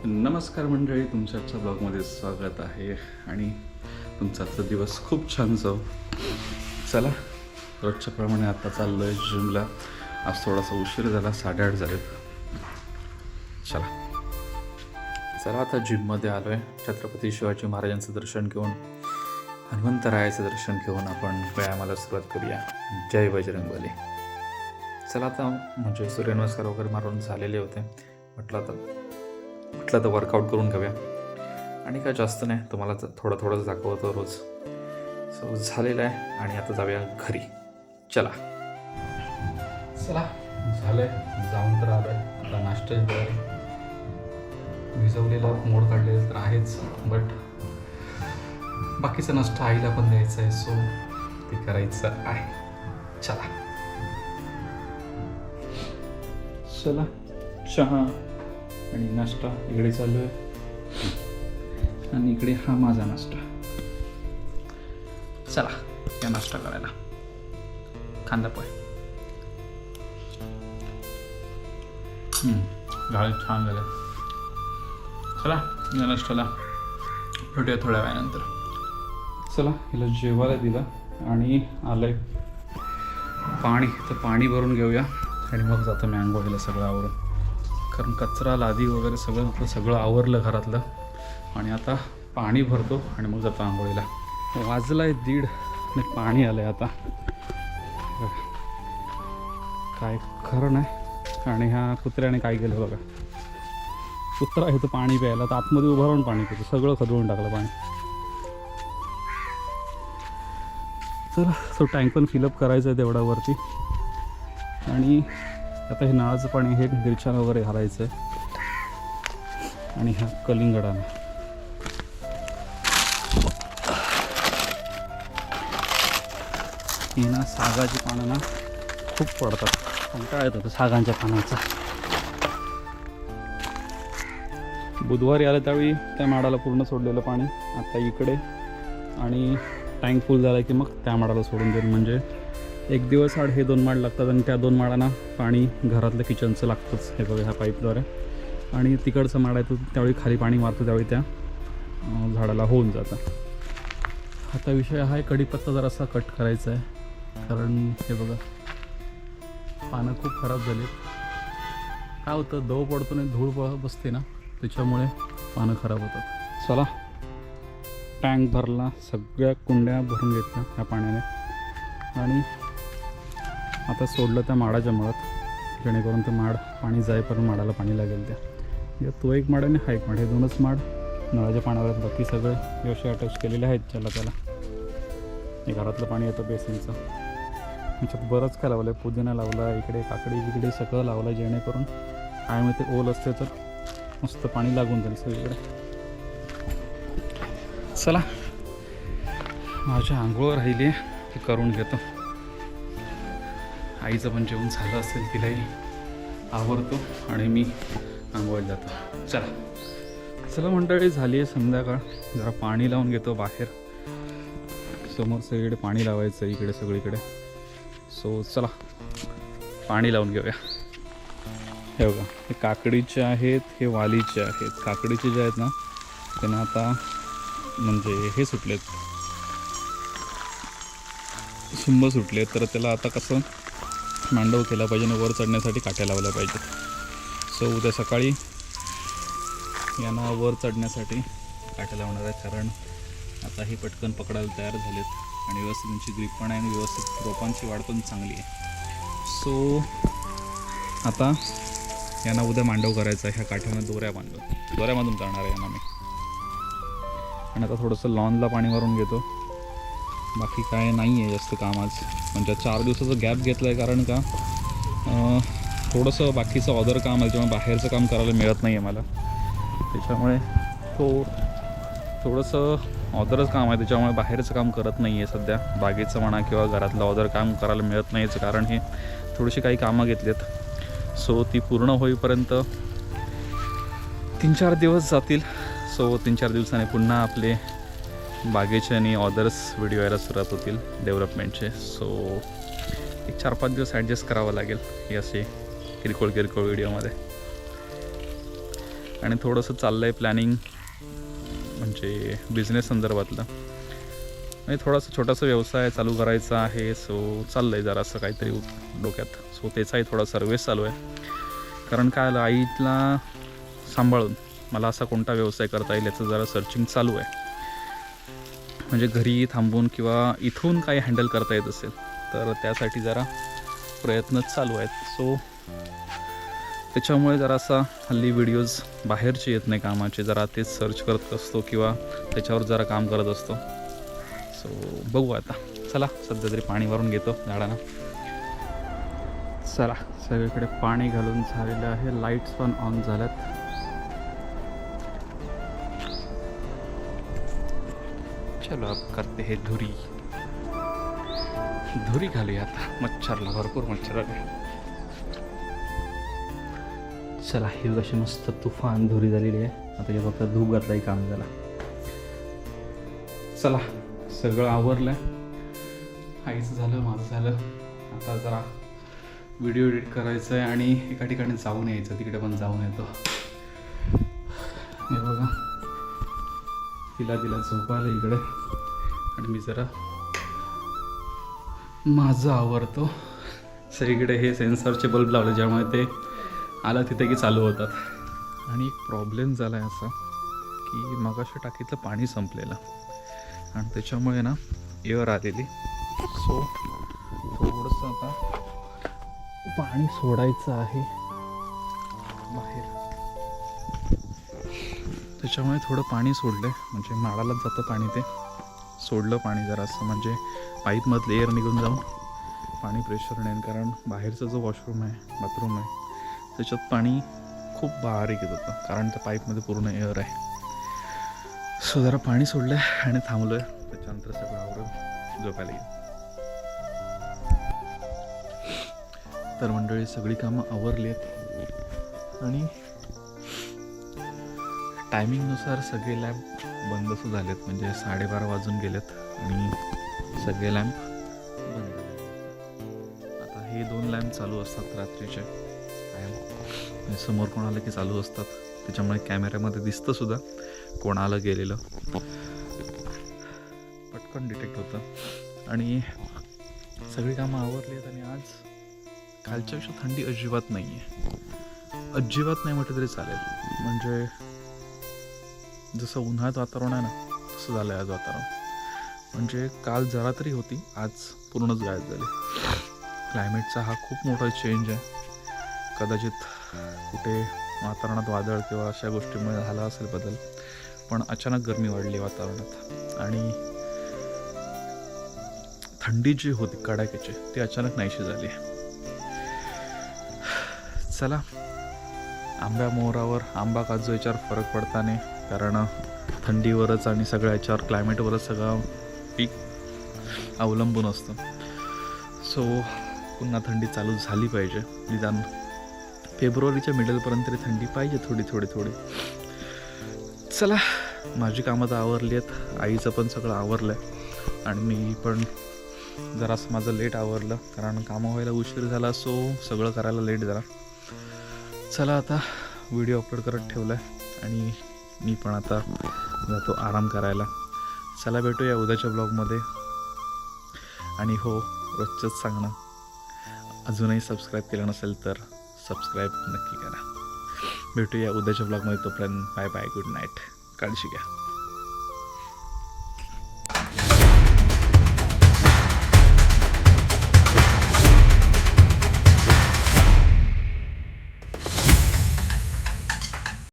नमस्कार मंडळी, तुमच्या आजच्या ब्लॉगमध्ये स्वागत आहे आणि तुमचा आजचा दिवस खूप छान जाऊ. चला, रोजच्याप्रमाणे आता चाललो आहे जिमला. आज थोडासा उशीर झाला, 8:30 झालेत. चला आता जिममध्ये आलो आहे. छत्रपती शिवाजी महाराजांचं दर्शन घेऊन, हनुमंतरायाचं दर्शन घेऊन आपण व्यायामाला सुरुवात करूया. जय बजरंगबली. चला आता म्हणजे सूर्यनमस्कार वगैरे मारून झालेले होते. म्हटलं तर वर्कआउट करून घेऊया. आणि काय जास्त नाही, तुम्हाला थोडंच दाखवतो रोज. सो झालेलं आहे आणि आता जाऊया घरी. चला झालं आहे, जाऊन तर आलं आहे. आता नाश्त्याची तयारी. भिजवलेला मोड काढलेलं तर आहेच, बट बाकीचा नाश्ता आईला पण द्यायचा आहे, सो ते करायचं आहे. चला चहा आणि नाश्ता इकडे चालू आहे आणि इकडे हा माझा नाश्ता. चला या नाश्ता करायला. कांदा पोहे झाले, छान झाले. चला या नाश्त्याला भेटूया थोड्या वेळानंतर. चला हिला जेवायला दिलं आणि आलंय पाणी, तर पाणी भरून घेऊया आणि मग जातो मी आंघोळीला सगळं आवरून. कारण कचरा लादी वगैरे सगळं आवरलं घरातलं. आणि आता पाणी भरतो आणि मग जातो आंघोळीला. वाजलं आहे 1:30 आणि पाणी आलं आहे आता. काय खरं नाही. आणि ह्या कुत्र्याने काय केलं बघा. कुत्रा आहे तर पाणी प्यायला, तर आतमध्ये उभं राहून पाणी पितो. सगळं खदळून टाकलं पाणी. तर तो टँक पण फिलअप करायचा आहे तेवढा वरती. आणि आता हे नळाचं पाणी हे मिरच्या वगैरे घालायचं आहे. आणि ह्या कलिंगडानं ही ना सागाची पानं ना खूप पडतात. कंटाळा येतो सागांच्या पानांचा. बुधवारी आलं त्यावेळी त्या माडाला पूर्ण सोडलेलं पाणी. आता इकडे आणि टँक फुल झाला की मग त्या माडाला सोडून देईल. म्हणजे एक दिवस आड हे 2 माड लागतात आणि त्या 2 माडांना पाणी घरातलं किचनचं लागतंच. हे बघा ह्या पाईपद्वारे. आणि तिकडचं माड आहे तो त्यावेळी खाली पाणी मारतो, त्यावेळी त्या झाडाला होऊन जातं. आता विषय हा आहे, कढीपत्ता जरासा कट करायचा आहे. कारण हे बघा पानं खूप खराब झाली. काय होतं, दव पडतो नाही, धूळ बसते ना, त्याच्यामुळे पानं खराब होतात. चला टँक भरला, सगळ्या कुंड्या भरून घेतल्या ह्या पाण्याने. आणि आता सोडलं त्या माडाच्या मुळात, जेणेकरून ते माड पाणी जाईपर्यंत माडाला पाणी लागेल. तो एक माड आणि हा एक माड, हे 2च माड नळाच्या पाण्यावर. बाकी सगळे व्यवस्थित अटॅच केलेले आहेत त्याला. हे घरातलं पाणी येतं बेसिनचं. त्याच्यात बरंच काय लावलं आहे. पुदिना लावला, इकडे काकडी बिकडे सगळं लावलं, जेणेकरून काय माहिती ओल असते तर मस्त पाणी लागून जाईल सगळीकडे. चला माझ्या आंघोळ राहिली आहे, ते करून घेतो. आईचं पण जेवण झालं असेल, तिलाही आवरतो आणि मी आंघोळीत जातो. चला मंडळी, झाली आहे संध्याकाळ. जरा पाणी लावून घेतो बाहेर. समोर सगळीकडे पाणी लावायचं, इकडे सगळीकडे. सो चला पाणी लावून घेऊया. हे बघा, हे काकडीचे आहेत, हे वालीचे आहेत. काकडीचे जे आहेत ना, त्यांना आता म्हणजे हे सुटलेत, सुंब सुटले. तर त्याला आता कसं मांडव केला पाहिजे आणि वर चढण्यासाठी काट्या लावल्या पाहिजेत. सो उद्या सकाळी यांना वर चढण्यासाठी काट्या लावणार आहेत. कारण आता ही पटकन पकडायला तयार झालेत आणि व्यवस्थित त्यांची ग्रीप पण आहे आणि व्यवस्थित रोपांची वाढ पण चांगली आहे. सो आता यांना उद्या मांडव करायचा आहे. ह्या काठ्यामध्ये दोऱ्यामधून करणार आहे यांना मी. आणि आता थोडंसं लॉनला पाणी मारून घेतो. बाकी काय नाही आहे जास्त काम आज. म्हणजे 4 दिवसाचा गॅप घेतला आहे, कारण का थोडंसं बाकीचं ऑदर काम आहे, त्याच्यामुळे बाहेरचं काम करायला मिळत नाही आहे मला. त्याच्यामुळे थोडंसं ऑदरच काम आहे, त्याच्यामुळे बाहेरचं काम करत नाही आहे सध्या. बागेचं म्हणा किंवा घरातलं ऑदर काम करायला मिळत नाही याचं कारण हे थोडीशी काही कामं घेतलीत. सो ती पूर्ण होईपर्यंत 3-4 दिवस जातील. सो 3-4 दिवसांनी पुन्हा आपले बागेचे आणि ऑदर्स व्हिडिओ यायला सुरुवात होतील डेव्हलपमेंटचे. सो एक 4-5 दिवस ॲडजस्ट करावं लागेल हे असे किरकोळ व्हिडिओमध्ये. आणि थोडंसं चाललं आहे प्लॅनिंग म्हणजे बिझनेस संदर्भातलं आणि थोडासा छोटासा व्यवसाय चालू करायचा आहे. सो चाललं आहे जरा असं काहीतरी डोक्यात. सो त्याचाही थोडा सर्वेस चालू आहे. कारण काय आलं, आईला सांभाळून मला असा कोणता व्यवसाय करता येईल याचं जरा सर्चिंग चालू आहे. म्हणजे घरी थांबून किंवा इथून काही हँडल करता येत असेल तर त्यासाठी जरा प्रयत्न चालू आहेत. सो त्याच्यामुळे जरा असा हल्ली व्हिडिओज बाहेरचे येत नाही कामाचे, जरा तेच सर्च करत असतो किंवा त्याच्यावर जरा काम करत असतो. सो बघू आता. चला सध्या तरी पाणी भरून घेतो झाडांना. चला सगळीकडे पाणी घालून झालेलं आहे. लाईट्स पण ऑन झाल्यात. चलो अब करते हे धुरी घालूया आता. मच्छरला भरपूर मच्छर आले. चला ही कशी मस्त तुफान धुरी झालेली आहे. आता हे फक्त धूप घातलाही काम झाला. चला सगळं आवरलं. आईचं झालं, माझं झालं. आता जरा व्हिडिओ एडिट करायचं आहे आणि एका ठिकाणी जाऊन यायचं. तिकडे पण जाऊन येतो. हे बघा तिला झोपायला इकडे आणि मी जरा माझं आवरतो. सगळीकडे हे सेन्सरचे बल्ब लावले ज्यामुळे ते आलं तिथे की चालू होतात. आणि एक प्रॉब्लेम झाला आहे असा की मगाशी टाकीतलं पाणी संपलेलं आणि त्याच्यामुळे ना एअर आलेली. सो थोडंसं आता पाणी सोडायचं आहे बाहेर. त्याच्यामुळे थोडं पाणी सोडलं आहे. म्हणजे माडालाच जातं पाणी, ते सोडलं पाणी जरासं. म्हणजे पाईपमधलं एअर निघून जाऊन पाणी प्रेशर नाही. कारण बाहेरचा जो वॉशरूम आहे, बाथरूम आहे, त्याच्यात पाणी खूप बारीक येत होतं कारण त्या पाईपमध्ये पूर्ण एअर आहे. सो जरा पाणी सोडलं आहे आणि थांबलो आहे. त्याच्यानंतर सगळं आवरून झोपायला गेलं. तर मंडळी सगळी कामं आवरली आहेत आणि टायमिंगनुसार सगळे लॅम्प बंदच झालेत. म्हणजे 12:30 वाजून गेलेत आणि सगळे लॅम्प बंद झाले. आता हे 2 लॅम्प चालू असतात रात्रीचे कायम. समोर कोण आलं की चालू असतात. त्याच्यामुळे कॅमेऱ्यामध्ये दिसतं सुद्धा कोण आलं गेलेलं, पटकन डिटेक्ट होतं. आणि सगळी कामं आवरली आहेत. आणि आज कालच्यापेक्षा थंडी अजिबात नाही आहे. अजिबात नाही म्हटलं तरी चालेल. म्हणजे जसं उन्हाळ्यात वातावरण आहे ना तसं झालं आहे आज वातावरण. म्हणजे काल जरा तरी होती, आज पूर्णच गायब झाली. क्लायमेटचा हा खूप मोठा चेंज आहे. कदाचित कुठे वातावरणात वादळ किंवा अशा गोष्टीमुळे झाला असेल बदल, पण अचानक गरमी वाढली वातावरणात. आणि थंडी जी होती कडाक्याची ती अचानक नाहीशी झाली. चला आंब्या मोहरावर आंबा काजू याच्यावर फरक पडता नाही. कारण थंडीवरच आणि सगळ्या याच्यावर क्लायमेटवरच सगळं पीक अवलंबून असतं. सो पुन्हा थंडी चालू झाली पाहिजे. निदान फेब्रुवारीच्या मिडलपर्यंत तरी थंडी पाहिजे थोडी. चला माझी कामं तर आवरली आहेत. आईचं पण सगळं आवरलं आहे आणि मी पण जरासं माझं लेट आवरलं कारण कामं व्हायला उशीर झाला. सो सगळं करायला लेट झाला. चला आता व्हिडिओ अपलोड करत ठेवला आहे आणि मी पण आता जातो आराम करायला. चला भेटूया उद्याच्या ब्लॉगमध्ये. आणि हो रोजचंच सांगणं, अजूनही सबस्क्राईब केलं नसेल तर सबस्क्राईब नक्की करा. भेटूया उद्याच्या ब्लॉगमध्ये. तोपर्यंत बाय बाय, गुड नाईट, काळजी घ्या.